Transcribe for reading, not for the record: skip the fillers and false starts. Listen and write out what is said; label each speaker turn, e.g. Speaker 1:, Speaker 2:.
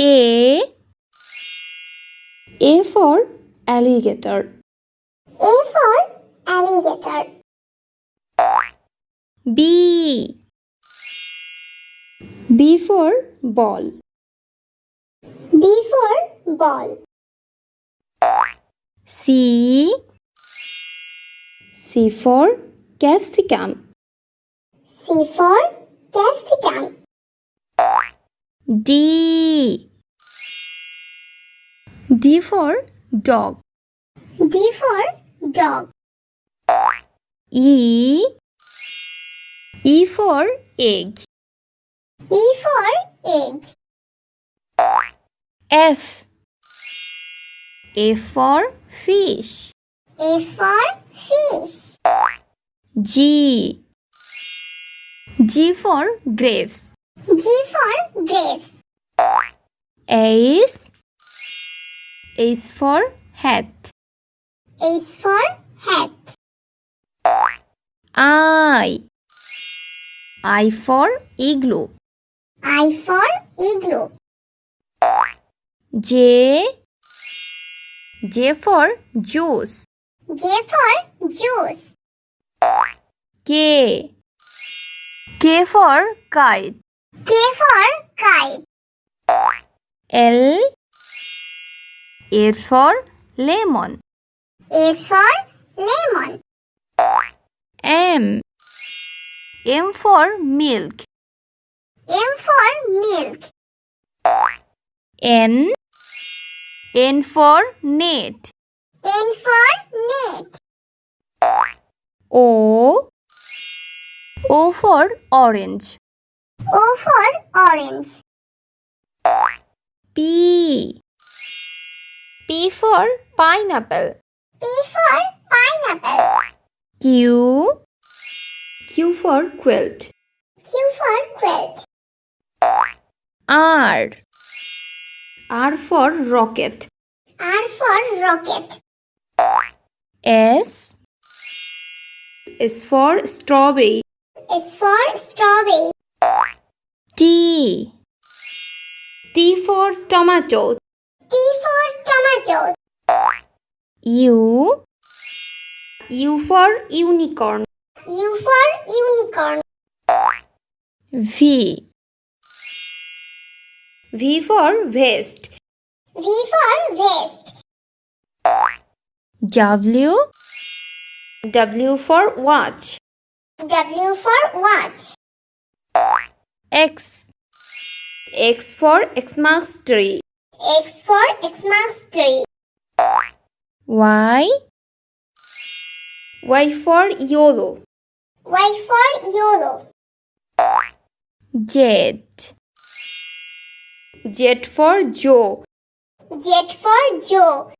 Speaker 1: A for alligator.
Speaker 2: A for alligator.
Speaker 1: B for ball.
Speaker 2: B for ball.
Speaker 1: C for capsicum.
Speaker 2: C for capsicum.
Speaker 1: D for dog.
Speaker 2: D for dog.
Speaker 1: E for egg.
Speaker 2: E for egg.
Speaker 1: F for fish.
Speaker 2: A for fish.
Speaker 1: G for grapes.
Speaker 2: G for grapes.
Speaker 1: H for hat.
Speaker 2: H for hat.
Speaker 1: I for igloo.
Speaker 2: I for igloo.
Speaker 1: J for juice.
Speaker 2: J for juice.
Speaker 1: K for kite.
Speaker 2: K for kite.
Speaker 1: L for lemon.
Speaker 2: A for lemon.
Speaker 1: M for milk.
Speaker 2: M for milk.
Speaker 1: N for net.
Speaker 2: N for net.
Speaker 1: O for orange.
Speaker 2: O for orange.
Speaker 1: P for pineapple.
Speaker 2: P for pineapple.
Speaker 1: Q for quilt.
Speaker 2: Q for quilt.
Speaker 1: R for rocket.
Speaker 2: R for rocket.
Speaker 1: S for strawberry.
Speaker 2: S for strawberry.
Speaker 1: T for tomato.
Speaker 2: T for tomato.
Speaker 1: U for unicorn.
Speaker 2: U for unicorn.
Speaker 1: V for vest.
Speaker 2: V for vest.
Speaker 1: W for watch.
Speaker 2: W for watch.
Speaker 1: X for Xmas tree.
Speaker 2: X for Xmas tree.
Speaker 1: Y for yellow.
Speaker 2: Y for yellow.
Speaker 1: Z for Joe.
Speaker 2: Z for Joe.